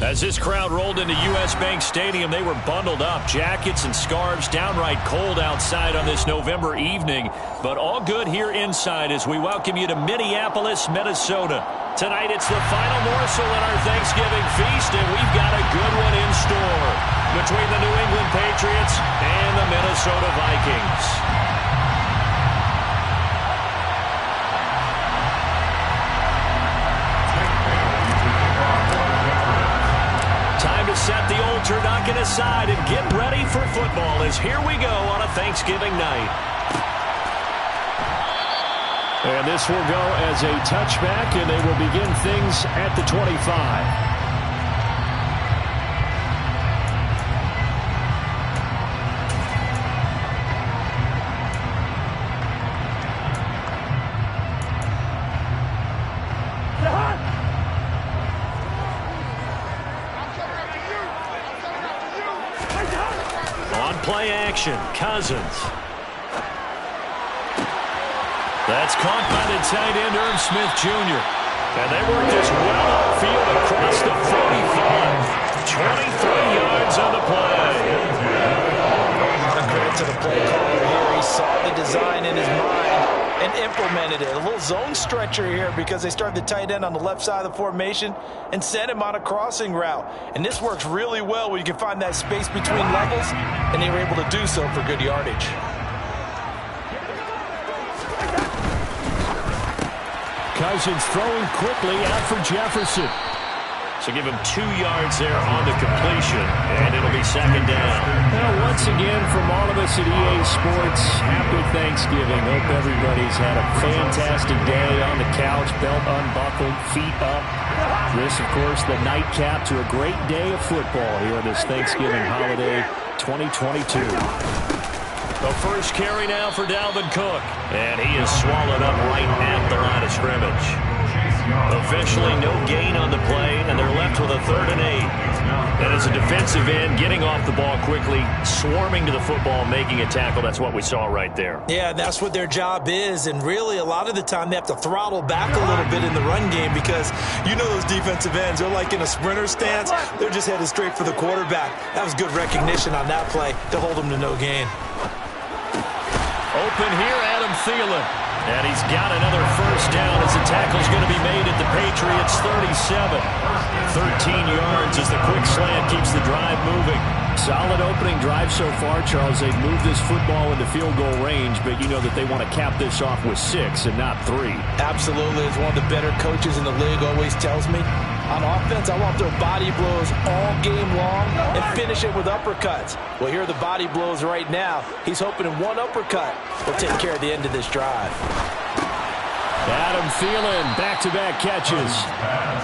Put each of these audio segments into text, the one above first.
As this crowd rolled into U.S. Bank Stadium, they were bundled up, jackets and scarves, downright cold outside on this November evening. But all good here inside as we welcome you to Minneapolis, Minnesota. Tonight it's the final morsel in our Thanksgiving feast, and we've got a good one in store between the New England Patriots and the Minnesota Vikings. Time to set the old turducken aside and get ready for football as here we go on a Thanksgiving night. And this will go as a touchback, and they will begin things at the 25. Play action, Cousins. That's caught by the tight end, Irv Smith Jr. And they work this well upfield across the 45. 23 yards on the play. Credit to the play caller here. He saw the design in his mind and implemented it. A little zone stretcher here because they started the tight end on the left side of the formation and sent him on a crossing route. And this works really well when you can find that space between levels, and they were able to do so for good yardage. Cousins throwing quickly out for Jefferson. So give him 2 yards there on the completion, and it'll be second down. Well, once again, from all of us at EA Sports, happy Thanksgiving. Hope everybody's had a fantastic day on the couch, belt unbuckled, feet up. This, of course, the nightcap to a great day of football here on this Thanksgiving holiday 2022. The first carry now for Dalvin Cook, and he is swallowed up right at the line of scrimmage. Officially no gain on the play, and they're left with a 3rd and 8. And as a defensive end, getting off the ball quickly, swarming to the football, making a tackle, that's what we saw right there. Yeah, that's what their job is, and really a lot of the time they have to throttle back a little bit in the run game because you know those defensive ends, they're like in a sprinter stance. They're just headed straight for the quarterback. That was good recognition on that play to hold them to no gain. Open here, Adam Thielen. And he's got another first down as the tackle's going to be made at the Patriots' 37. 13 yards as the quick slant keeps the drive moving. Solid opening drive so far, Charles. They've moved this football into field goal range, but you know that they want to cap this off with 6 and not 3. Absolutely. As one of the better coaches in the league always tells me, on offense, I want to throw body blows all game long and finish it with uppercuts. Well, here are the body blows right now. He's hoping in one uppercut will take care of the end of this drive. Adam Thielen, back-to-back catches.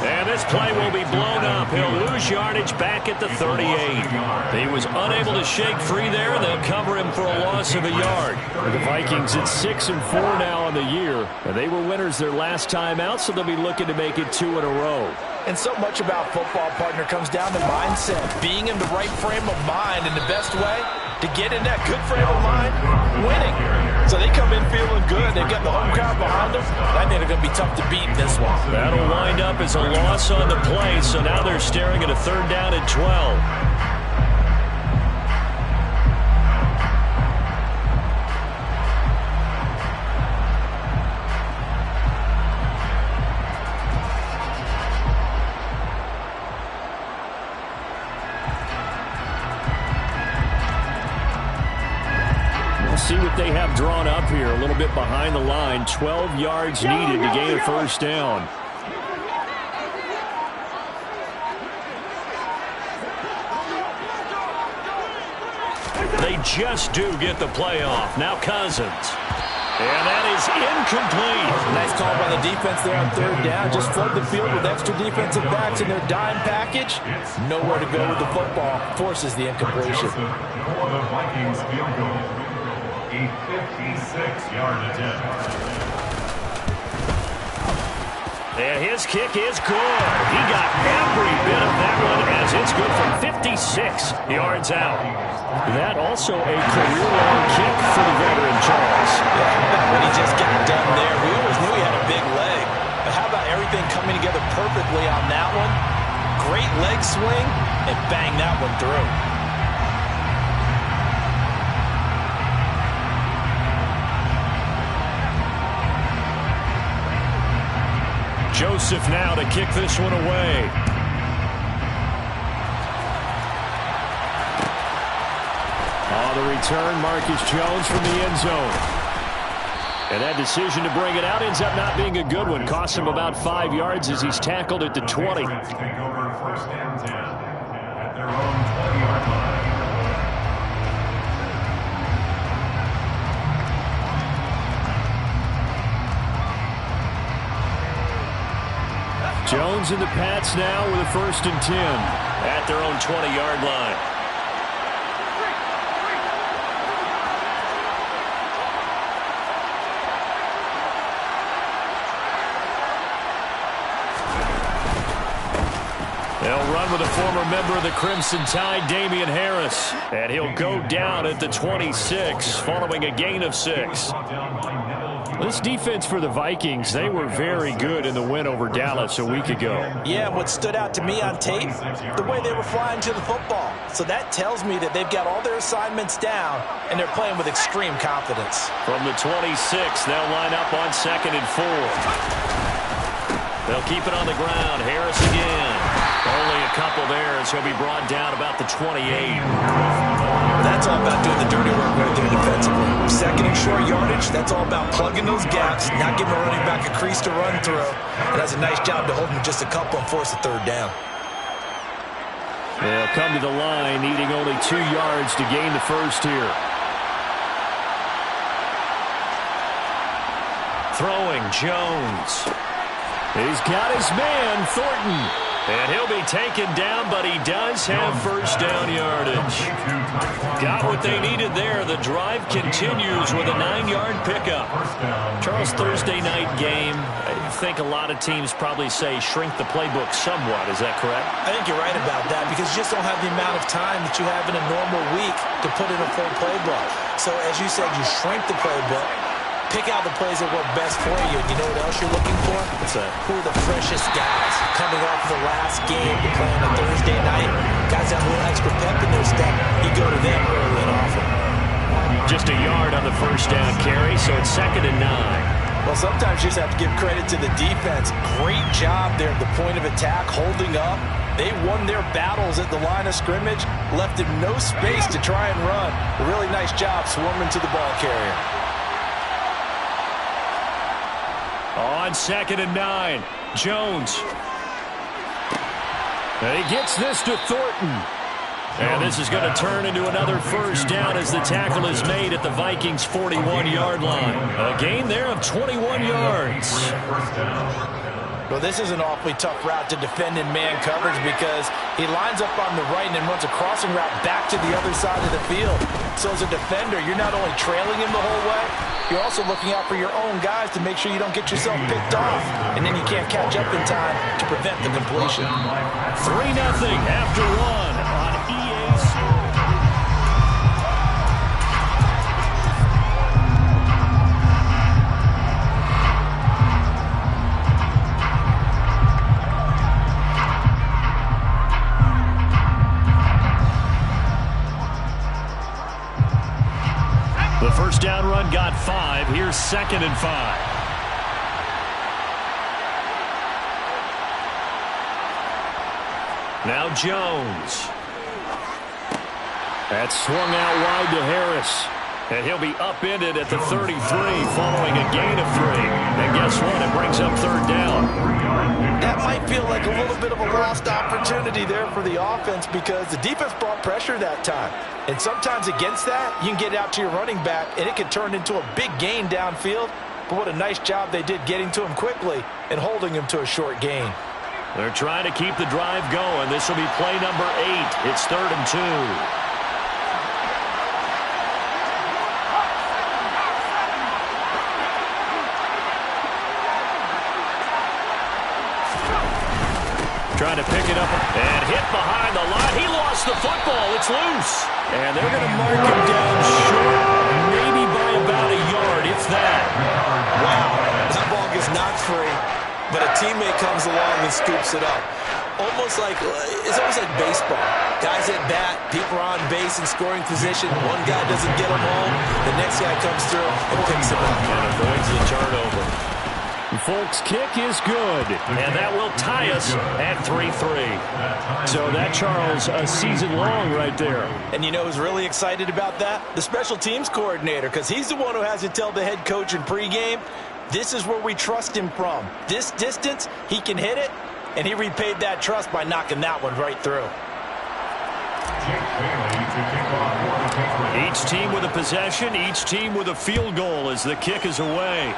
And this play will be blown up. He'll lose yardage back at the 38. He was unable to shake free there. They'll cover him for a loss of a yard. The Vikings at 6-4 now on the year. And they were winners their last time out, so they'll be looking to make it 2 in a row. And so much about football, partner, comes down to mindset. Being in the right frame of mind, and the best way to get in that good frame of mind, winning. So they come in feeling good. They've got the home crowd behind them. I think they're going to be tough to beat in this one. That'll wind up as a loss on the play, so now they're staring at a 3rd down and 12. See what they have drawn up here, a little bit behind the line. 12 yards needed to gain a first down. They just do get the play off. Now Cousins. And that is incomplete. Nice call by the defense there on 3rd down. Just flood the field with extra defensive backs in their dime package. Nowhere to go with the football. Forces the incompletion. For the Vikings field goal. A 56-yard attempt. And his kick is good. He got every bit of that one as it's good from 56 yards out. That also a career-long kick for the veteran Charles. Yeah, when he just got done there, we always knew he had a big leg. But how about everything coming together perfectly on that one? great leg swing and bang that one through. Joseph now to kick this one away. On the return, Marcus Jones from the end zone. And that decision to bring it out ends up not being a good one. Costs him about 5 yards as he's tackled at the 20. Take over first and 10 at their own 20-yard line. Jones and the Pats now with a first and 10 at their own 20-yard line. They'll run with a former member of the Crimson Tide, Damian Harris. And he'll go down at the 26 following a gain of 6. This defense for the Vikings, they were very good in the win over Dallas a week ago. Yeah, what stood out to me on tape, the way they were flying to the football. So that tells me that they've got all their assignments down, and they're playing with extreme confidence. From the 26, they'll line up on 2nd and 4. They'll keep it on the ground. Harris again. Only a couple there as he'll be brought down about the 28. That's all about doing the dirty work right there defensively. 2nd and short yardage, that's all about plugging those gaps, not giving a running back a crease to run through. And that's a nice job to hold him just a couple and force a 3rd down. They'll come to the line, needing only 2 yards to gain the first here. Throwing, Jones. He's got his man, Thornton. And he'll be taken down, but he does have first down yardage. Got what they needed there. The drive continues with a 9-yard pickup. Charles, Thursday night game, I think a lot of teams probably say shrink the playbook somewhat. Is that correct? I think you're right about that because you just don't have the amount of time that you have in a normal week to put in a full playbook. So as you said, you shrink the playbook. Pick out the plays that work best for you. And you know what else you're looking for? What's that? Who are the freshest guys coming off the last game to play on a Thursday night? Guys have a little extra pep in their step. You go to them early and often. Just a yard on the first down carry, so it's 2nd and 9. Well, sometimes you just have to give credit to the defense. Great job there at the point of attack, holding up. They won their battles at the line of scrimmage, left him no space to try and run. A really nice job swarming to the ball carrier. On 2nd and 9, Jones. And he gets this to Thornton. And this is going to turn into another first down as the tackle is made at the Vikings' 41-yard line. A gain there of 21 yards. Well, this is an awfully tough route to defend in man coverage because he lines up on the right and then runs a crossing route back to the other side of the field. So as a defender, you're not only trailing him the whole way, you're also looking out for your own guys to make sure you don't get yourself picked off. And then you can't catch up in time to prevent the completion. 3-0 after 1 on EA Sports. The first down run got 5. Here's 2nd and 5. Now Jones. That's swung out wide to Harris. And he'll be upended at the 33 following a gain of 3. And guess what? It brings up 3rd down. That might feel like a little bit of a lost opportunity there for the offense because the defense brought pressure that time. And sometimes against that, you can get out to your running back, and it can turn into a big gain downfield. But what a nice job they did getting to him quickly and holding him to a short gain. They're trying to keep the drive going. This will be play number 8. It's 3rd and 2. Trying to pick it up and hit behind the line. He lost the football. It's loose. And they're going to mark him down short, maybe by about a yard, if that. Wow, that ball gets knocked free, but a teammate comes along and scoops it up. almost like baseball. Guys at bat, people are on base in scoring position. One guy doesn't get them home. The next guy comes through and picks him up. And avoids the turnover. Folks, kick is good, and that will tie us at 3-3. So that, Charles, a season long right there. And you know who's really excited about that? The special teams coordinator, because he's the one who has to tell the head coach in pregame, this is where we trust him from. This distance, he can hit it, and he repaid that trust by knocking that one right through. Each team with a possession, each team with a field goal as the kick is away.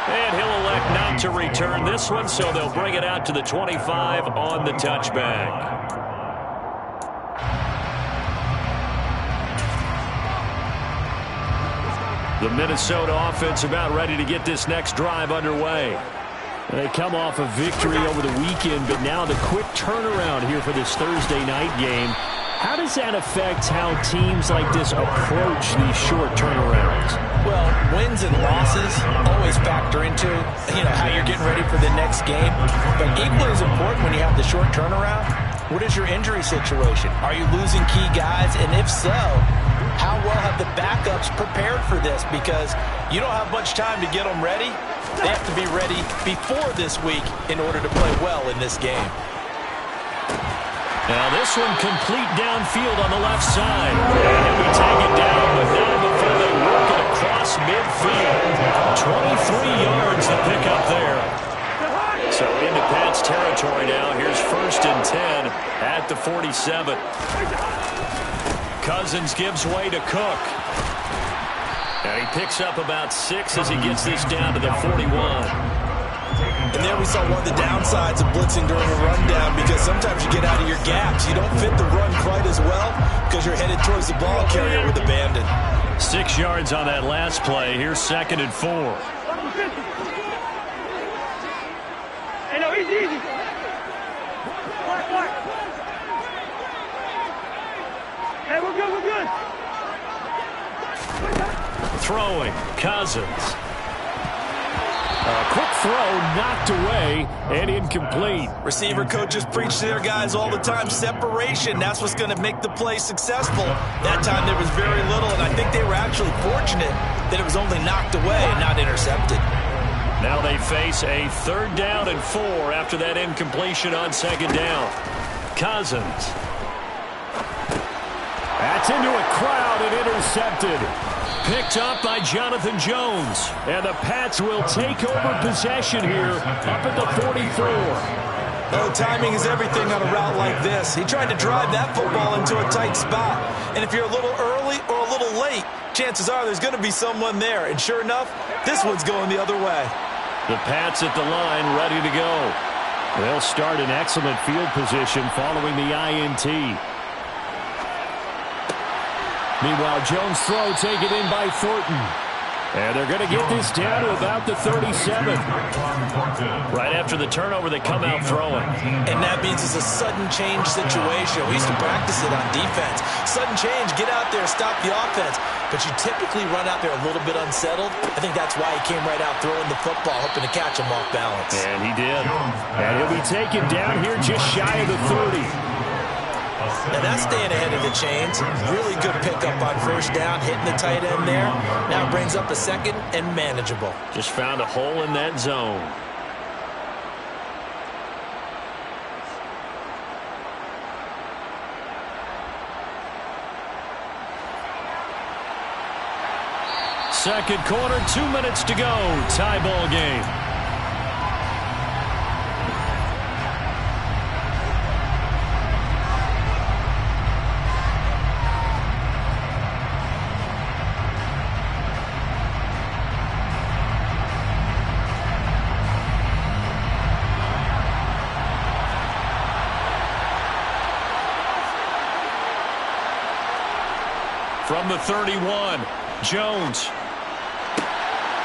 And he'll elect not to return this one, so they'll bring it out to the 25 on the touchback. The Minnesota offense about ready to get this next drive underway. They come off a victory over the weekend, but now the quick turnaround here for this Thursday night game. How does that affect how teams like this approach these short turnarounds? Well, wins and losses always factor into, how you're getting ready for the next game. But equally as important when you have the short turnaround, what is your injury situation? Are you losing key guys? And if so, how well have the backups prepared for this? Because you don't have much time to get them ready. They have to be ready before this week in order to play well in this game. Now this one complete downfield on the left side. And he'll be taken down, but not before they work it across midfield. 23 yards to pick up there. So into Pat's territory now. Here's 1st and 10 at the 47. Cousins gives way to Cook. And he picks up about 6 as he gets this down to the 41. And there we saw one of the downsides of blitzing during a rundown, because sometimes you get out of your gaps. You don't fit the run quite as well because you're headed towards the ball carrier with abandon. 6 yards on that last play. Here's 2nd and 4. Hey, no, easy. Hey, we're good. Throwing, Cousins. A quick throw knocked away and incomplete. Receiver coaches preach to their guys all the time. Separation, that's what's going to make the play successful. That time there was very little, and I think they were actually fortunate that it was only knocked away and not intercepted. Now they face a 3rd down and 4 after that incompletion on 2nd down. Cousins. That's into a crowd and intercepted. Picked up by Jonathan Jones. And the Pats will take over possession here up at the 44. Oh, timing is everything on a route like this. He tried to drive that football into a tight spot. And if you're a little early or a little late, chances are there's going to be someone there. And sure enough, this one's going the other way. The Pats at the line ready to go. They'll start in excellent field position following the INT. Meanwhile, Jones' throw taken in by Thornton. And they're going to get this down to about the 37. Right after the turnover, they come out throwing. And that means it's a sudden change situation. We used to practice it on defense. Sudden change, get out there, stop the offense. But you typically run out there a little bit unsettled. I think that's why he came right out throwing the football, hoping to catch him off balance. And he did. And he'll be taken down here just shy of the 30. Now that's staying ahead of the chains. Really good pickup on 1st down, hitting the tight end there. Now brings up a 2nd and manageable. Just found a hole in that zone. Second quarter, 2 minutes to go. Tie ball game. From the 31, Jones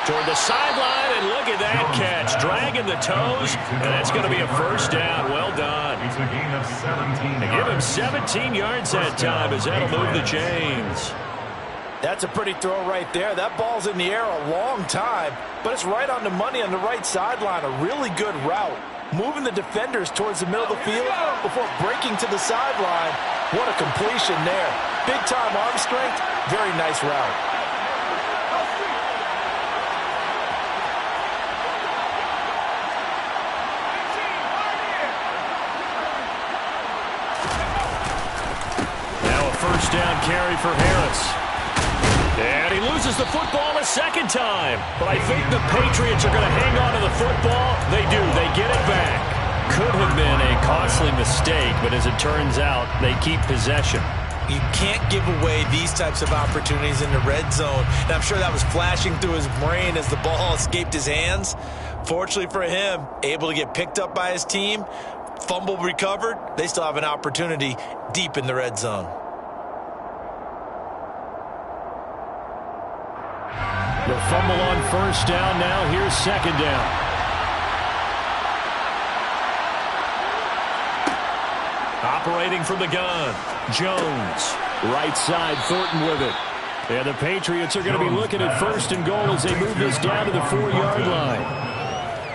toward the sideline, and look at that catch. Dragging the toes, and that's going to be a 1st down. Well done. It's a gain of 17. They give him 17 yards that time as that'll move the chains. That's a pretty throw right there. That ball's in the air a long time, but it's right on the money on the right sideline. A really good route. Moving the defenders towards the middle of the field before breaking to the sideline. What a completion there. Big-time arm strength. Very nice route. Now a first down carry for Harris. And he loses the football a second time. But I think the Patriots are going to hang on to the football. They do. They get it back. Could have been a costly mistake, but as it turns out, they keep possession. You can't give away these types of opportunities in the red zone. And I'm sure that was flashing through his brain as the ball escaped his hands. Fortunately for him, able to get picked up by his team, fumble recovered. They still have an opportunity deep in the red zone. The fumble on first down. Now here's second down. Operating from the gun, Jones. Right side, Thornton with it. And the Patriots are going to be looking at first and goal as they move this down to the 4-yard line.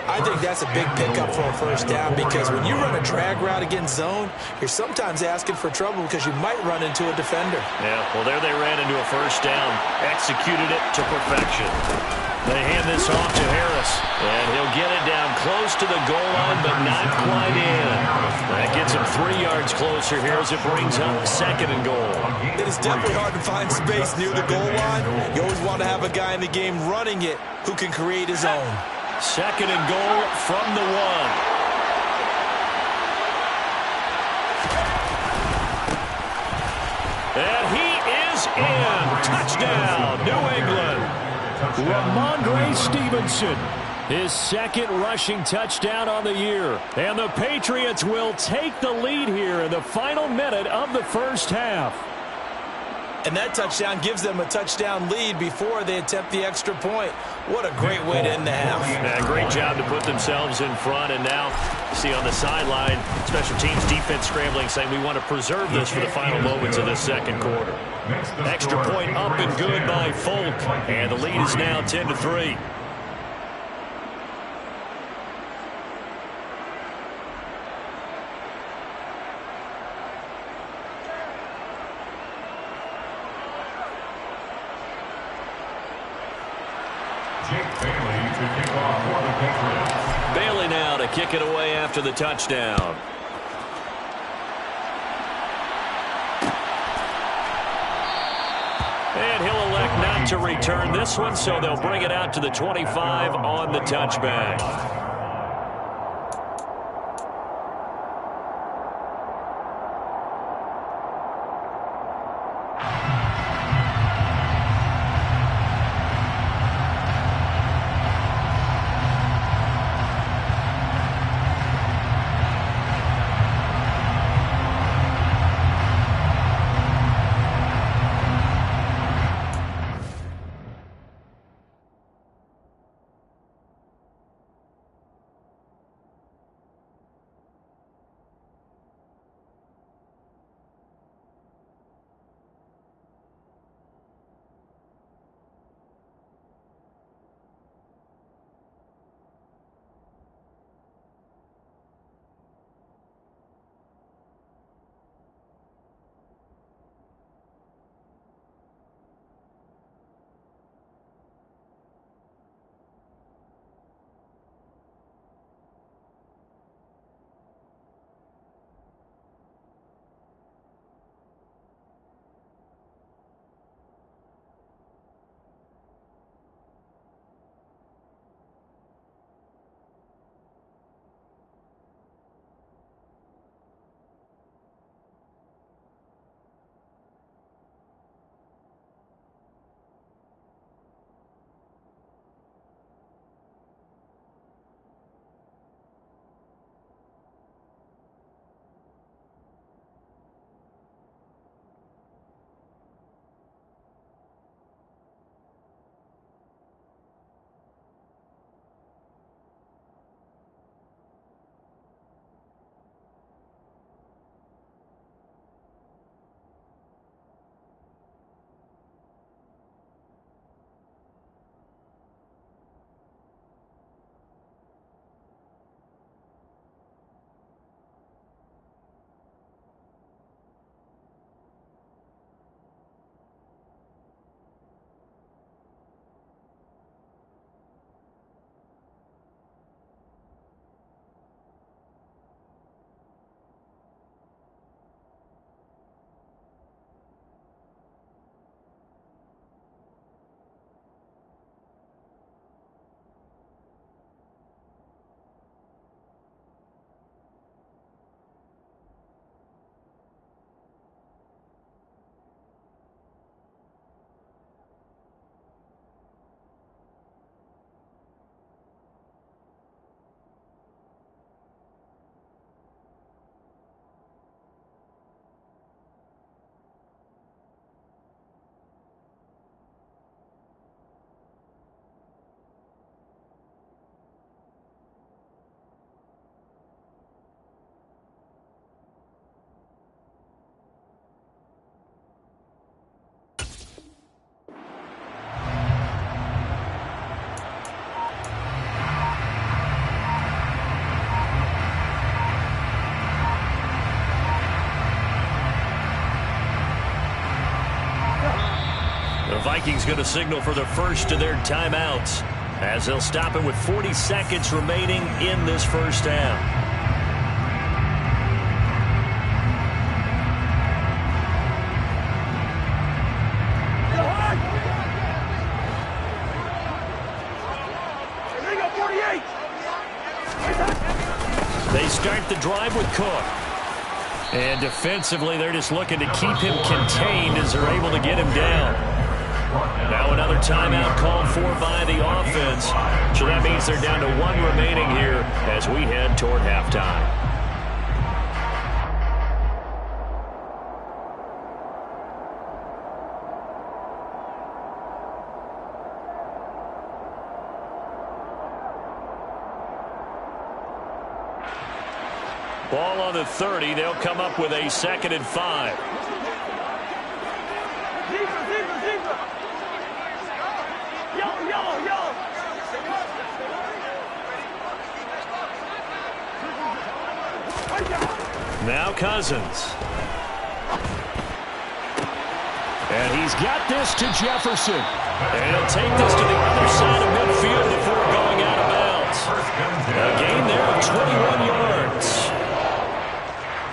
I think that's a big pickup for a first down because when you run a drag route against zone, you're sometimes asking for trouble because you might run into a defender. Yeah, well, there they ran into a first down. Executed it to perfection. They hand this off to Harris, and he'll get it down close to the goal line, but not quite in. That gets him 3 yards closer here as it brings up second and goal. It is definitely hard to find space near the goal line. You always want to have a guy in the game running it who can create his own. Second and goal from the 1. And he is in. Touchdown, New England. Ramondre Stevenson, his second rushing touchdown on the year. And the Patriots will take the lead here in the final minute of the first half. And that touchdown gives them a touchdown lead before they attempt the extra point. What a great way to end the half. Yeah, great job to put themselves in front. And now, see on the sideline, special teams defense scrambling, saying we want to preserve this for the final moments of this second quarter. Extra point up and good by Folk. And the lead is now 10-3. Bailey now to kick it away after the touchdown. And he'll elect not to return this one, so they'll bring it out to the 25 on the touchback. Vikings going to signal for the first of their timeouts as they'll stop it with 40 seconds remaining in this first half. They start the drive with Cook. And defensively, they're just looking to keep him contained as they're able to get him down. Now another timeout called for by the offense. So that means they're down to 1 remaining here as we head toward halftime. Ball on the 30. They'll come up with a 2nd and 5. Now Cousins. And he's got this to Jefferson. And he'll take this to the other side of midfield before going out of bounds. A gain there of 21 yards.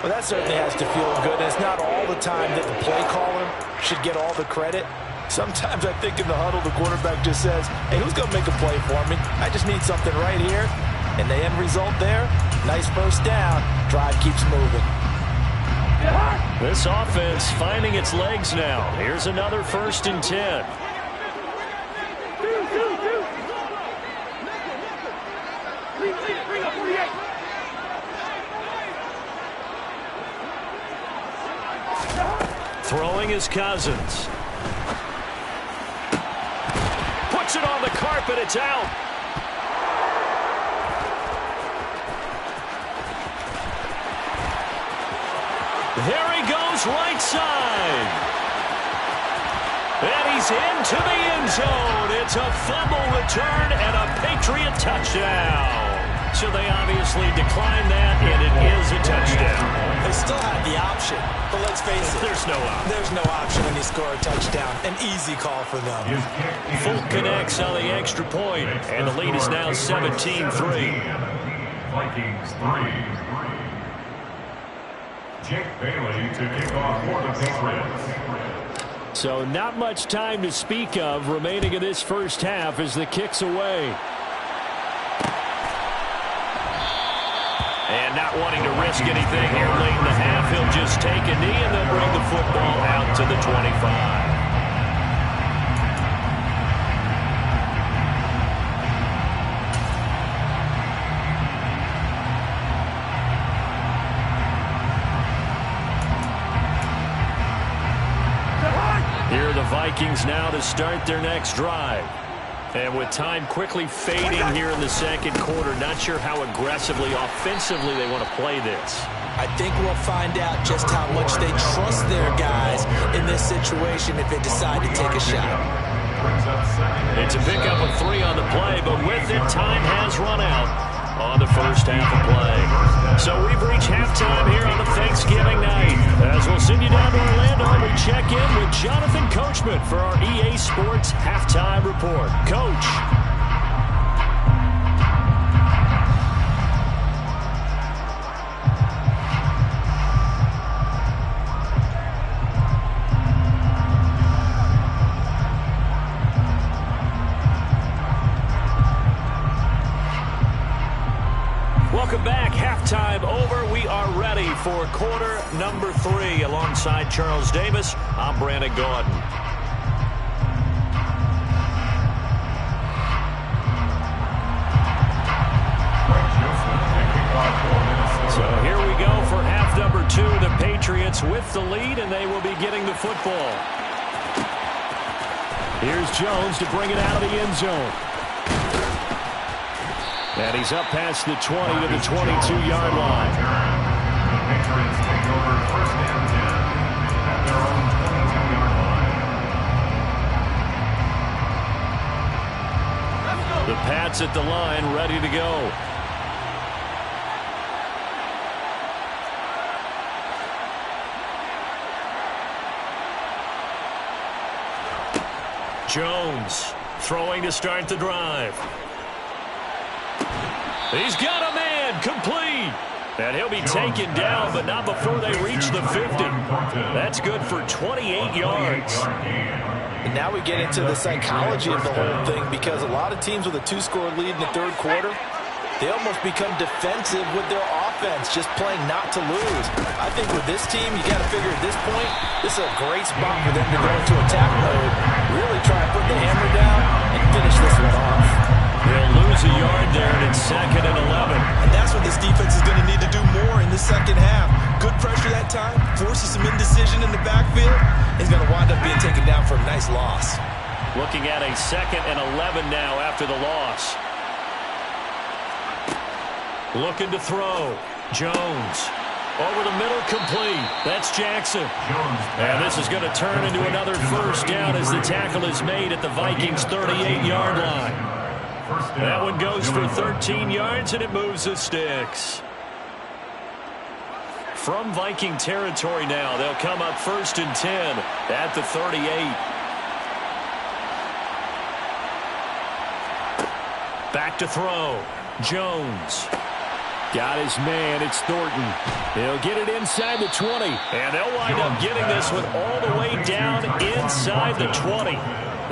Well, that certainly has to feel good. And it's not all the time that the play caller should get all the credit. Sometimes I think in the huddle, the quarterback just says, hey, who's going to make a play for me? I just need something right here. And the end result there, nice first down. Drive keeps moving. This offense finding its legs now. Here's another 1st and 10. Throwing is Cousins. Puts it on the carpet. It's out. There he goes, right side. And he's into the end zone. It's a fumble return and a Patriot touchdown. So they obviously declined that, and it is a touchdown. They still have the option, but let's face it. There's no option. There's no option when you score a touchdown. An easy call for them. Full connects on the extra point, and the lead is now 17-3. Vikings 3. Jake Bailey to kick off for the Patriots. So not much time to speak of remaining in this first half as the kick's away. And not wanting to risk anything here late in the half, he'll just take a knee and they'll bring the football out to the 25. Here are the Vikings now to start their next drive. And with time quickly fading here in the second quarter, not sure how aggressively, offensively they want to play this. I think we'll find out just how much they trust their guys in this situation if they decide to take a shot. It's a pickup of 3 on the play, but with it, time has run out on the first half of play. So we've reached halftime here on the Thanksgiving night. As we'll send you down to Orlando, we check in with Jonathan Coachman for our EA Sports Halftime Report. Coach. Welcome back. Halftime over. We are ready for quarter number 3. Alongside Charles Davis, I'm Brandon Gordon. So here we go for half number 2. The Patriots with the lead, and they will be getting the football. Here's Jones to bring it out of the end zone. And he's up past the 20 to the 22-yard line. The Patriots take over 1st and 10 at their own 22-yard line. The Pats at the line, ready to go. Jones throwing to start the drive. He's got a man, complete. And he'll be taken down, but not before they reach the 50. That's good for 28 yards. And now we get into the psychology of the whole thing, because a lot of teams with a 2-score lead in the third quarter, they almost become defensive with their offense, just playing not to lose. I think with this team, you got to figure at this point, this is a great spot for them to go into attack mode, really try and put the hammer down and finish this one off. They'll lose a yard there, and it's 2nd and 11. And that's what this defense is going to need to do more in the second half. Good pressure that time, forces some indecision in the backfield. He's going to wind up being taken down for a nice loss. Looking at a 2nd and 11 now after the loss. Looking to throw. Jones. Over the middle, complete. That's Jackson. And this is going to turn into another first down as the tackle is made at the Vikings' 38-yard line. That one goes for 13 yards, and it moves the sticks. From Viking territory now, they'll come up 1st and 10 at the 38. Back to throw. Jones. Got his man. It's Thornton. He'll get it inside the 20. And they'll wind up getting this one all the way down inside the 20.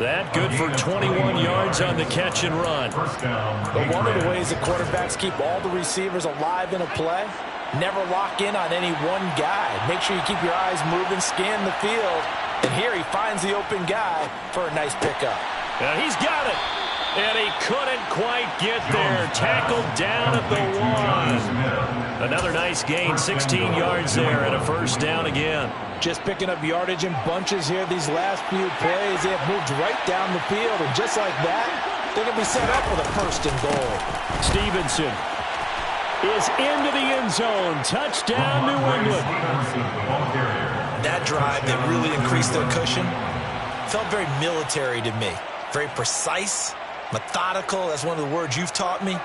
That good for 21 yards on the catch and run. But one of the ways the quarterbacks keep all the receivers alive in a play, never lock in on any one guy. Make sure you keep your eyes moving, scan the field. And here he finds the open guy for a nice pickup. Now he's got it. And he couldn't quite get there. Tackled down at the 1. Another nice gain, 16 yards there, and a first down again. Just picking up yardage in bunches here these last few plays. They have moved right down the field, and just like that, they're going to be set up with a 1st and goal. Stevenson is into the end zone. Touchdown, New England. That drive that really increased their cushion felt very military to me. Very precise. Methodical, that's one of the words you've taught me,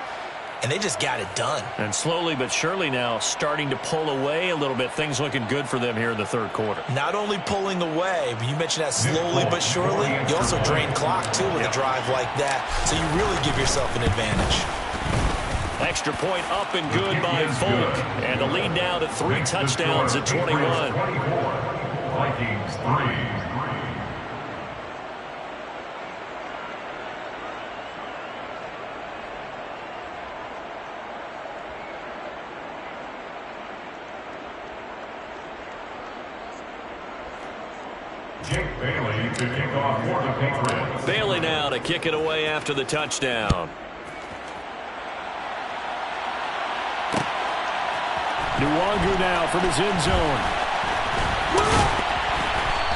and they just got it done. And slowly but surely now starting to pull away a little bit. Things looking good for them here in the third quarter. Not only pulling away, but you mentioned that slowly but surely, you also drain clock too with a drive like that, so you really give yourself an advantage. Extra point up and good by Folk, and the lead now to 3 touchdowns at 21. Vikings 3. Jake Bailey to kick off for the Patriots. Bailey now to kick it away after the touchdown. Nwangu now from his end zone.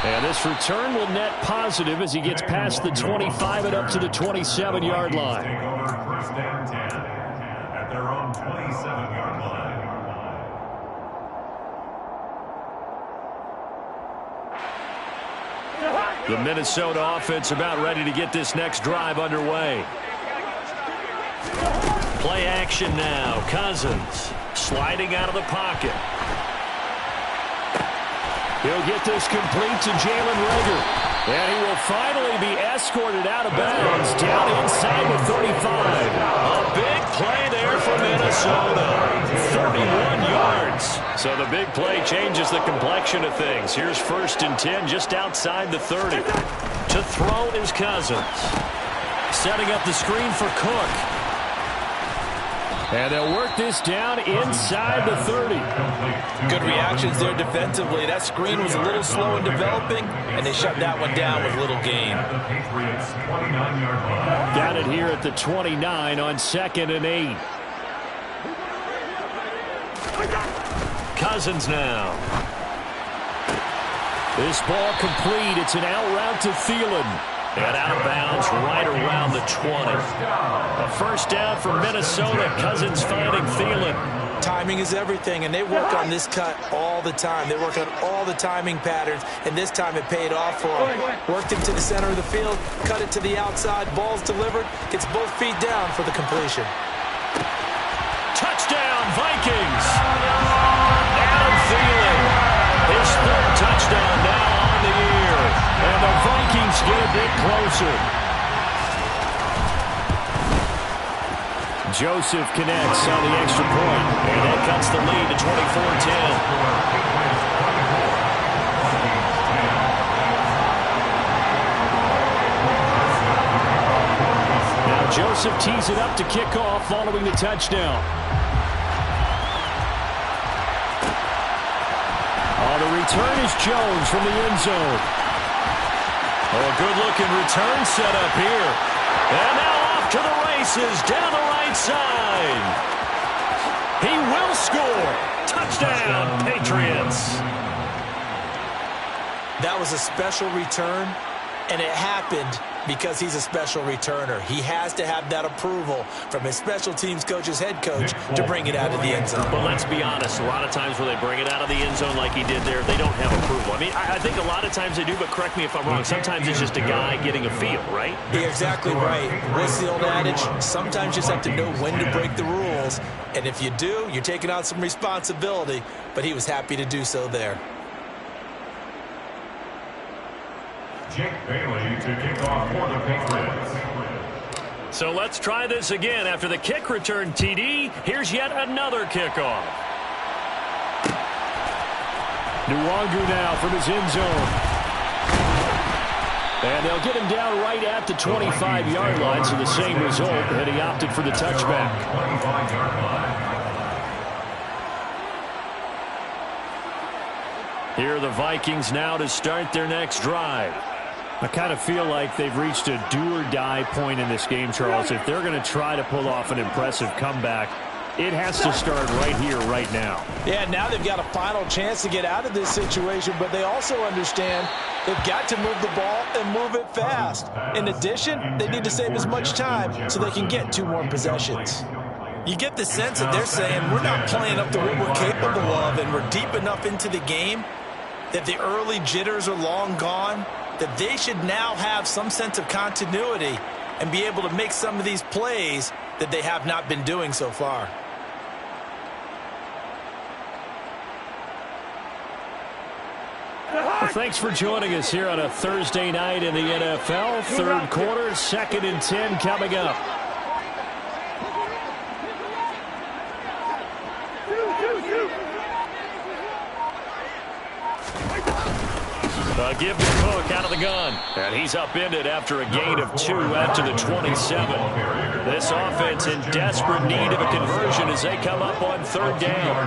And this return will net positive as he gets past the 25 and up to the 27-yard line. Take over 1st and 10 at their own 27-yard line. The Minnesota offense about ready to get this next drive underway. Play action now. Cousins sliding out of the pocket. He'll get this complete to Jalen Reagor. And he will finally be escorted out of bounds down inside the 35. A big play there for Minnesota. 31 yards. So the big play changes the complexion of things. Here's 1st and 10 just outside the 30. To throw is Cousins. Setting up the screen for Cook. And they'll work this down inside the 30. Good reactions there defensively. That screen was a little slow in developing, and they shut that one down with little gain. Got it here at the 29 on 2nd and 8. Cousins now. This ball complete. It's an out route to Thielen. And out of bounds right around the 20. A first down for Minnesota. Cousins finding Thielen. Timing is everything, and they work on this cut all the time. They work on all the timing patterns, and this time it paid off for them. Worked it to the center of the field, cut it to the outside, ball's delivered, gets both feet down for the completion. Touchdown, Vikings! Adam Thielen, his 3rd touchdown now on the year. And the Vikings get a bit closer. Jefferson. Joseph connects on the extra point, and that cuts the lead to 24-10. Now Joseph tees it up to kick off following the touchdown. The return is Jones from the end zone. Oh, a good-looking return set up here. And now off to the races down the right side. He will score. Touchdown, Patriots. That was a special return, and it happened because he's a special returner. He has to have that approval from his special teams coach's head coach to bring it out of the end zone. But let's be honest, a lot of times when they bring it out of the end zone like he did there, they don't have approval. I mean, I think a lot of times they do, but correct me if I'm wrong. Sometimes it's just a guy getting a feel, right? You're exactly right. What's the old adage? Sometimes you just have to know when to break the rules. And if you do, you're taking on some responsibility. But he was happy to do so there. Jake Bailey to kick off for the Patriots. So let's try this again. After the kick return TD, here's yet another kickoff. Nwangu now from his end zone. And they'll get him down right at the 25-yard line, so the same result, and he opted for the touchback. 25-yard line. Here are the Vikings now to start their next drive. I kind of feel like they've reached a do-or-die point in this game, Charles. If they're going to try to pull off an impressive comeback, it has to start right here, right now. Yeah, now they've got a final chance to get out of this situation, but they also understand they've got to move the ball and move it fast. In addition, they need to save as much time so they can get 2 more possessions. You get the sense that they're saying we're not playing up to what we're capable of, and we're deep enough into the game that the early jitters are long gone, that they should now have some sense of continuity and be able to make some of these plays that they have not been doing so far. Well, thanks for joining us here on a Thursday night in the NFL. Third quarter, 2nd and 10 coming up. Give to Cook out of the gun. And he's upended after a gain of 2 after the 27. This offense in desperate need of a conversion as they come up on 3rd down.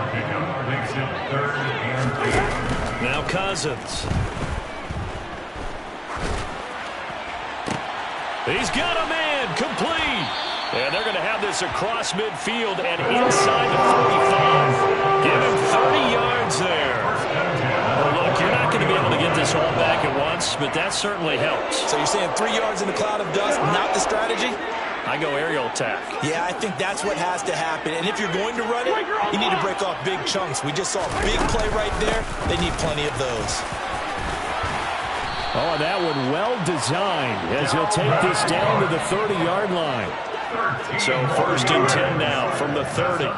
Now Cousins. He's got a man complete. And they're going to have this across midfield and inside the 35. Give him 30 yards there. Well, look, you're not going to be able to get this all back at once, but that certainly helps. So you're saying 3 yards in a cloud of dust, not the strategy? I go aerial attack. Yeah, I think that's what has to happen. And if you're going to run it, you need to break off big chunks. We just saw a big play right there. They need plenty of those. Oh, that one well designed as he'll take this down to the 30-yard line. So 1st and 10 now from the 30.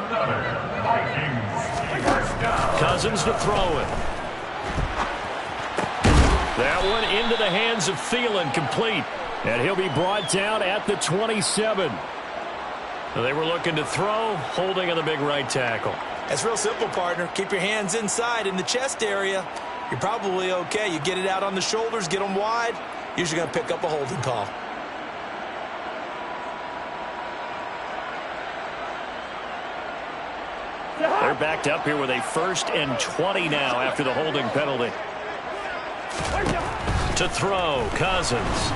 Cousins to throw it. That one into the hands of Thielen, complete. And he'll be brought down at the 27. They were looking to throw, holding on the big right tackle. That's real simple, partner. Keep your hands inside in the chest area. You're probably okay. You get it out on the shoulders, get them wide. Usually going to pick up a holding call. They're backed up here with a 1st and 20 now after the holding penalty. To throw, Cousins.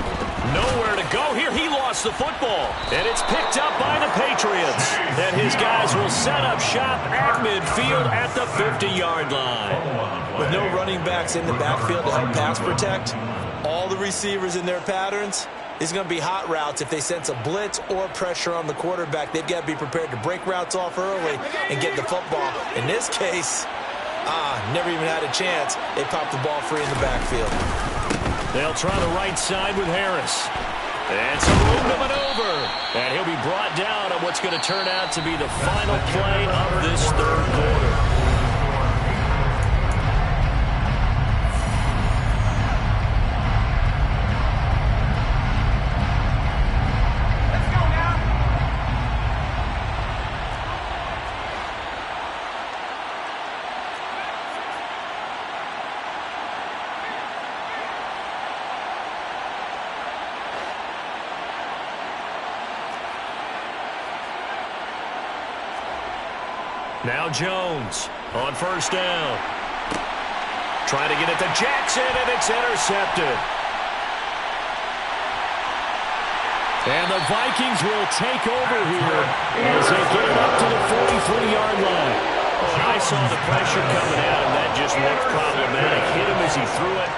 Nowhere to go here. He lost the football. And it's picked up by the Patriots. And his guys will set up shop at midfield at the 50-yard line. With no running backs in the backfield to help pass protect, all the receivers in their patterns, it's going to be hot routes. If they sense a blitz or pressure on the quarterback, they've got to be prepared to break routes off early and get the football. In this case, never even had a chance. They popped the ball free in the backfield. They'll try the right side with Harris. And some room to maneuver. And he'll be brought down on what's going to turn out to be the final play of this 3rd quarter. Now Jones on first down. Trying to get it to Jackson, and it's intercepted. And the Vikings will take over here as they get it up to the 43-yard line. Oh, and I saw the pressure coming at him. That just looked problematic. Hit him as he threw it,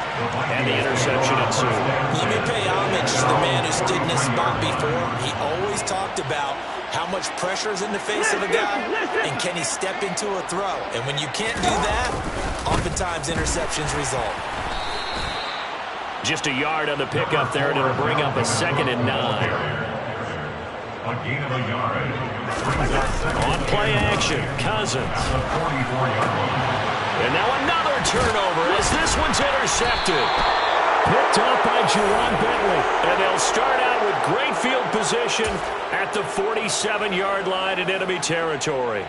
and the interception ensued. Let me pay homage to the man who stood in this spot before. He always talked about how much pressure is in the face of a guy, and can he step into a throw. And when you can't do that, oftentimes interceptions result. Just a yard on the pickup there, and it'll bring up a 2nd and 9. A gain of a yard. On play action, Cousins. And now another turnover as this one's intercepted. Picked up by Jerron Bentley. And they'll start out with great field position at the 47-yard line in enemy territory.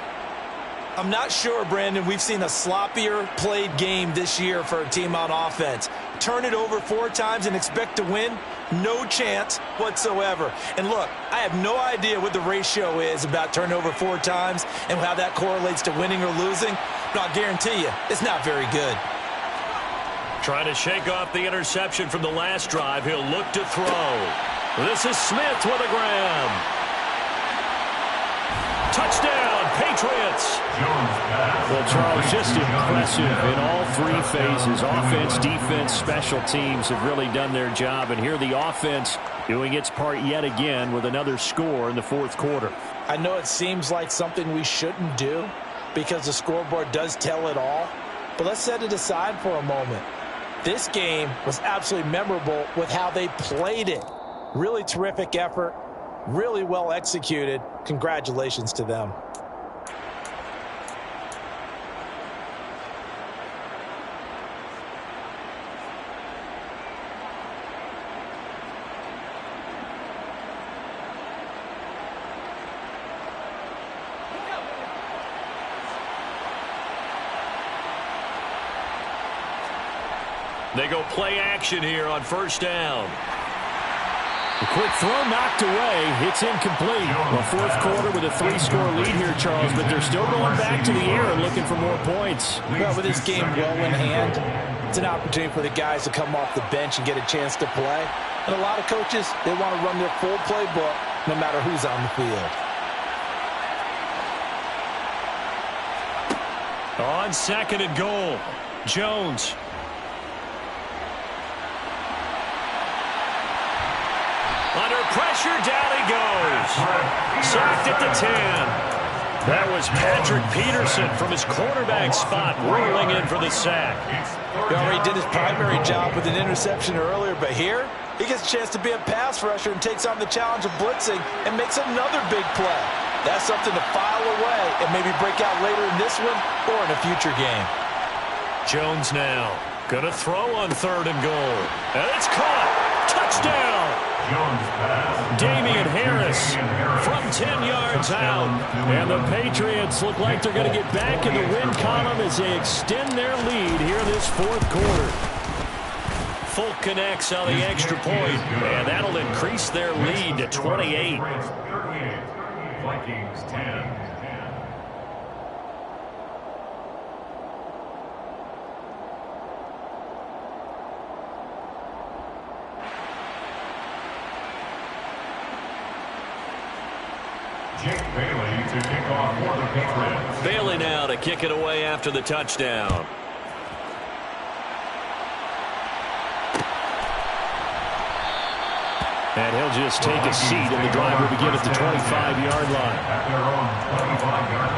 I'm not sure, Brandon, we've seen a sloppier played game this year for a team on offense. Turn it over 4 times and expect to win? No chance whatsoever. And look, I have no idea what the ratio is about turnover 4 times and how that correlates to winning or losing, but I'll guarantee you, it's not very good. Trying to shake off the interception from the last drive. He'll look to throw. This is Smith with a grab. Touchdown, Patriots. Well, Charles, just impressive in all 3 phases. Offense, defense, special teams have really done their job. And here the offense doing its part yet again with another score in the 4th quarter. I know it seems like something we shouldn't do because the scoreboard does tell it all. But let's set it aside for a moment. This game was absolutely memorable with how they played it. Really terrific effort. Really well executed. Congratulations to them. They go play action here on first down. The quick throw knocked away. It's incomplete. Well, 4th quarter with a 3-score lead here, Charles, but they're still going back to the air and looking for more points. Well, with this game well in hand, it's an opportunity for the guys to come off the bench and get a chance to play. And a lot of coaches, they want to run their full playbook no matter who's on the field. On 2nd and goal, Jones. Under pressure, down he goes. Sacked at the 10. That was Patrick Peterson from his quarterback spot rolling in for the sack. He already did his primary job with an interception earlier, but here he gets a chance to be a pass rusher and takes on the challenge of blitzing and makes another big play. That's something to file away and maybe break out later in this one or in a future game. Jones now going to throw on 3rd and goal. And it's caught. Touchdown. Damian Harris from 10 yards out. And the Patriots look like they're going to get back in the win column as they extend their lead here this 4th quarter. Folk connects on the extra point, and that'll increase their lead to 28. Vikings 10. Bailey to kick off for the Patriots. Bailey now to kick it away after the touchdown. And he'll just take a seat, and the drive will begin at the 25-yard line. At their own 25-yard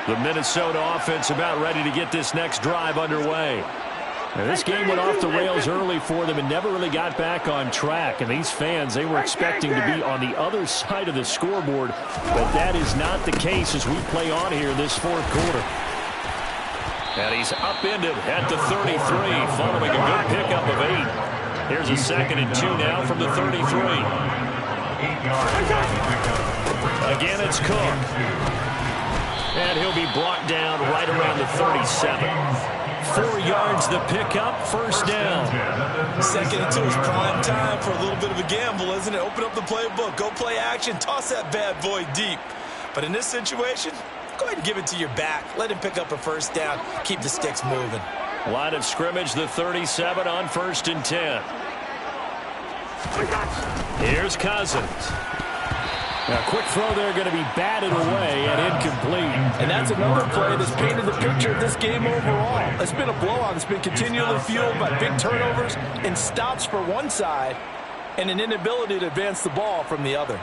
line. The Minnesota offense about ready to get this next drive underway. Now, this game went off the rails early for them and never really got back on track. And these fans, they were expecting to be on the other side of the scoreboard, but that is not the case as we play on here this 4th quarter. And he's upended at the 33 following a good pickup of 8. Here's a 2nd and 2 now from the 33. Again, it's Cook. And he'll be brought down right around the 37. 4 yards the pickup, first down. 2nd and 2 is prime time for a little bit of a gamble, isn't it? Open up the playbook, go play action, toss that bad boy deep. But in this situation, go ahead and give it to your back. Let him pick up a first down. Keep the sticks moving. Line of scrimmage, the 37 on 1st and 10. Here's Cousins. A quick throw there going to be batted away and incomplete. And that's another play that's painted the picture of this game overall. It's been a blowout. It's been continually fueled by big turnovers and stops for one side and an inability to advance the ball from the other.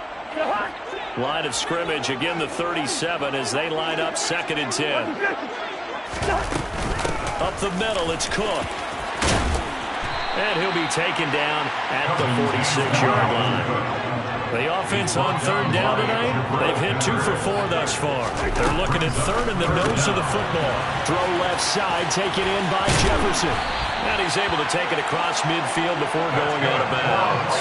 Line of scrimmage, again the 37 as they line up 2nd and 10. Up the middle, it's Cook. And he'll be taken down at the 46-yard line. The offense on 3rd down tonight, they've hit 2 for 4 thus far. They're looking at 3rd in the nose of the football. Throw left side, taken in by Jefferson. And he's able to take it across midfield before going out of bounds.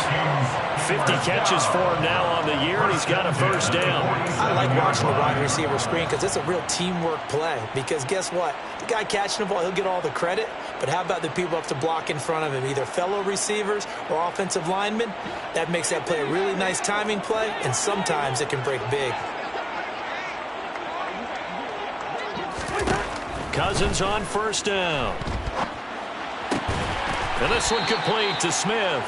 50 catches for him now on the year, and he's got a first down. I like watching the wide receiver screen because it's a real teamwork play. Because guess what? The guy catching the ball, he'll get all the credit. But how about the people up to block in front of him, either fellow receivers or offensive linemen? That makes that play a really nice timing play, and sometimes it can break big. Cousins on 1st down. And this one complete to Smith.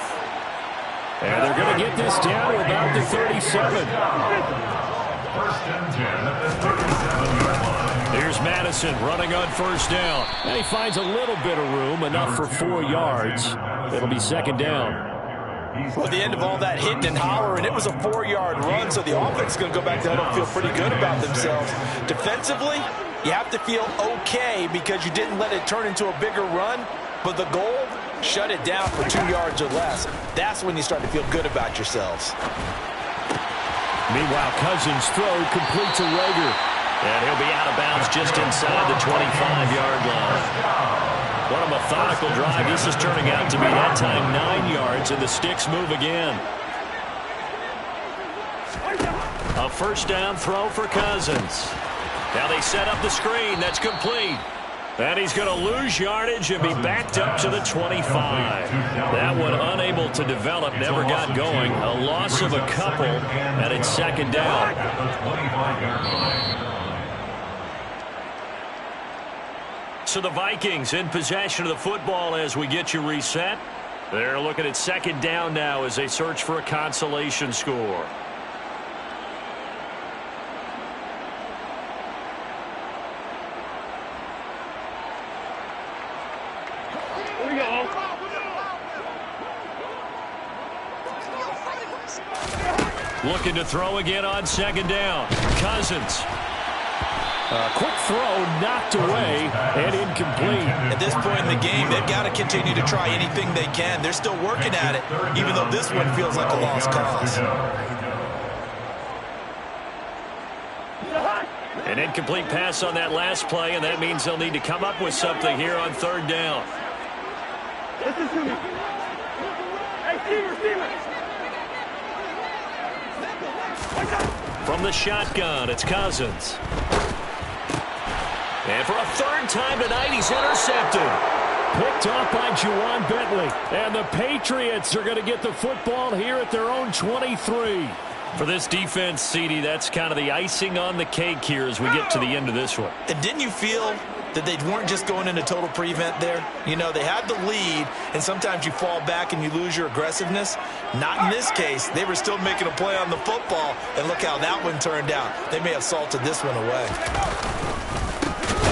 And they're going to get this down to about the 37. 1st and 10 at the 37-yard line. Here's Madison running on 1st down. And he finds a little bit of room, enough for 4 yards. It'll be 2nd down. Well, at the end of all that hitting and hollering, it was a 4-yard run, so the offense is going to go back down and feel pretty good about themselves. Defensively, you have to feel okay because you didn't let it turn into a bigger run, but the goal, shut it down for 2 yards or less. That's when you start to feel good about yourselves. Meanwhile, Cousins' throw complete to Rager. And he'll be out of bounds just inside the 25-yard line. What a methodical drive. This is turning out to be that time 9 yards, and the sticks move again. A first down throw for Cousins. Now they set up the screen. That's complete. And he's going to lose yardage and be backed up to the 25. That one unable to develop, never got going. A loss of a couple, and it's 2nd down. So the Vikings in possession of the football as we get you reset. They're looking at 2nd down now as they search for a consolation score. Looking to throw again on 2nd down. Cousins. A quick throw knocked away and incomplete. At this point in the game, they've got to continue to try anything they can. They're still working at it, even though this one feels like a lost cause. An incomplete pass on that last play, and that means they'll need to come up with something here on 3rd down. Listen to me. Hey, receiver. From the shotgun, it's Cousins. And for a 3rd time tonight, he's intercepted. Picked off by Juwan Bentley. And the Patriots are going to get the football here at their own 23. For this defense, CD, that's kind of the icing on the cake here as we get to the end of this one. And didn't you feel that they weren't just going into total prevent there? You know, they had the lead, and sometimes you fall back and you lose your aggressiveness. Not in this case. They were still making a play on the football, and look how that one turned out. They may have salted this one away.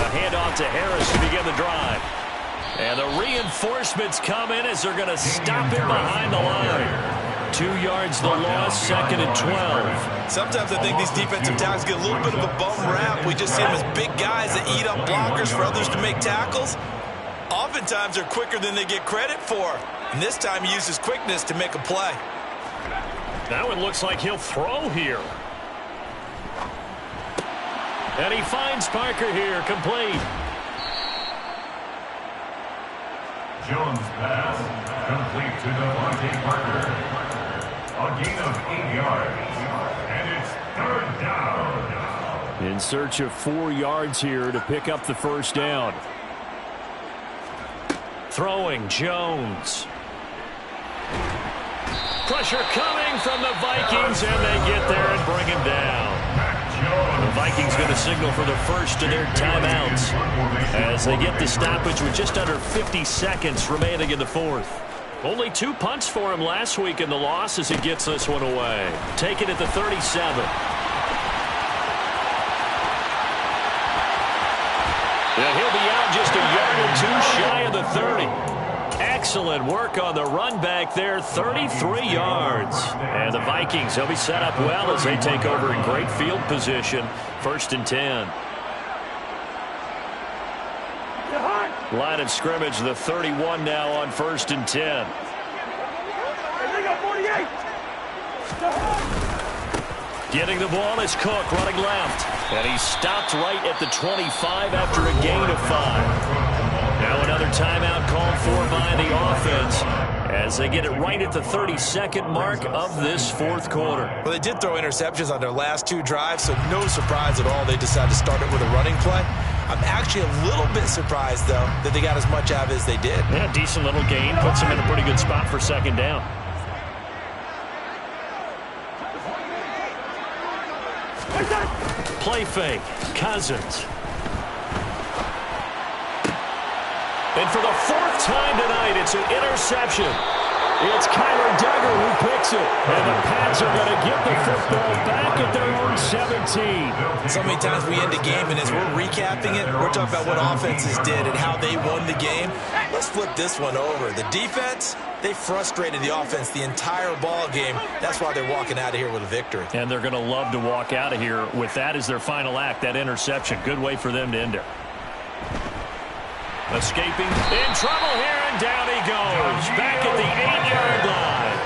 A handoff to Harris to begin the drive. And the reinforcements come in as they're going to stop him behind the line. 2 yards the loss, 2nd and 12. Sometimes I think these defensive tackles get a little bit of a bum rap. We just see them as big guys that eat up blockers for others to make tackles. Oftentimes they're quicker than they get credit for. And this time he uses quickness to make a play. Now it looks like he'll throw here. And he finds Parker here, complete. Jones' pass, complete to Devontae Parker. A gain of 8 yards, and it's 3rd down. In search of 4 yards here to pick up the first down. Throwing Jones. Pressure coming from the Vikings, and they get there and bring him down. The Vikings going to signal for the first of their timeouts as they get the stoppage with just under 50 seconds remaining in the fourth. Only 2 punts for him last week in the loss as he gets this one away. Take it at the 37. And he'll be out just a yard or 2 shy of the 30. Excellent work on the run back there, 33 yards. And the Vikings, they'll be set up well as they take over in great field position. 1st and 10. Line of scrimmage, the 31 now on 1st and 10. Getting the ball is Cook running left. And he stopped right at the 25 after a gain of 5. Now another timeout called for by the offense as they get it right at the 32nd mark of this 4th quarter. Well, they did throw interceptions on their last 2 drives, so no surprise at all they decided to start it with a running play. I'm actually a little bit surprised, though, that they got as much out of it as they did. Yeah, decent little gain. Puts them in a pretty good spot for 2nd down. Play fake. Cousins. And for the 4th time tonight, it's an interception. It's Kyler Duggar who picks it. And the Pats are going to get the football back at their own 17. So many times we end the game, and as we're recapping it, we're talking about what offenses did and how they won the game. Let's flip this one over. The defense, they frustrated the offense the entire ball game. That's why they're walking out of here with a victory. And they're going to love to walk out of here with that as their final act, that interception. Good way for them to end it. Escaping, in trouble here, and down he goes. Back at the 8-yard line.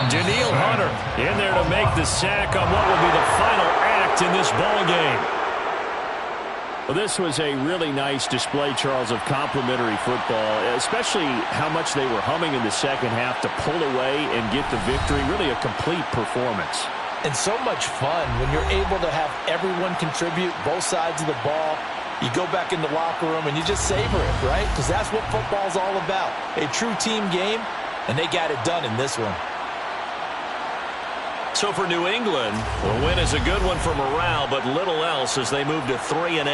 Daniil Hunter in there to make the sack on what will be the final act in this ball game. Well, this was a really nice display, Charles, of complimentary football, especially how much they were humming in the second half to pull away and get the victory. Really a complete performance. And so much fun when you're able to have everyone contribute, both sides of the ball. You go back in the locker room and you just savor it, right? Because that's what football's all about. A true team game, and they got it done in this one. So for New England, the win is a good one for morale, but little else as they move to 3-8.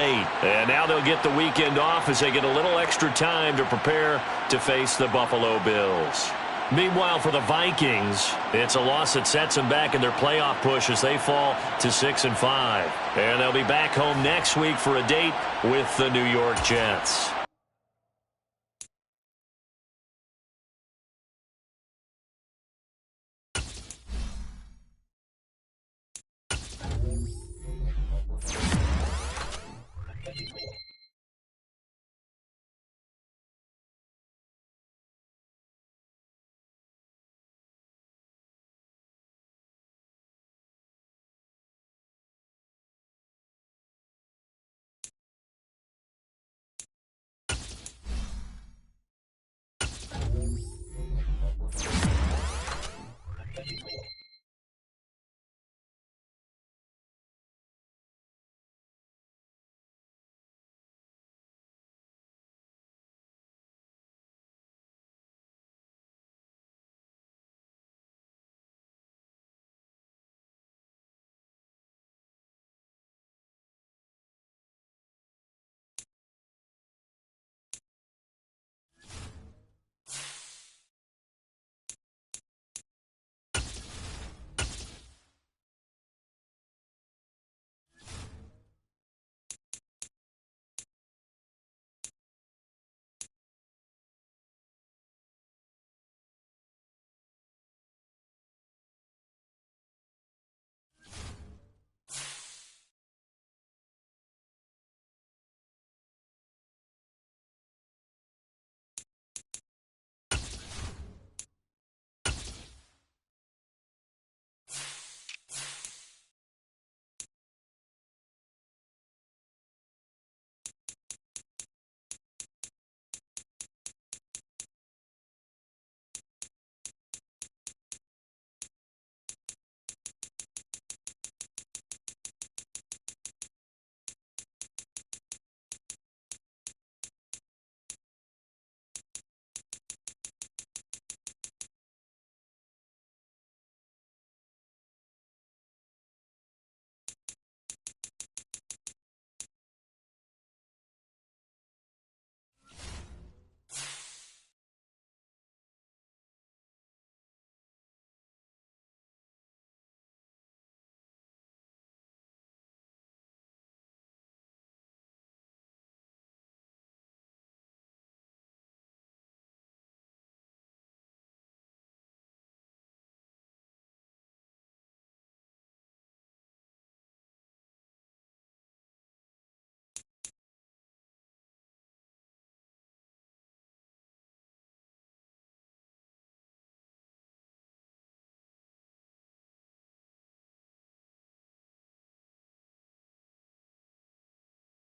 And now they'll get the weekend off as they get a little extra time to prepare to face the Buffalo Bills. Meanwhile, for the Vikings, it's a loss that sets them back in their playoff push as they fall to 6-5. And they'll be back home next week for a date with the New York Jets.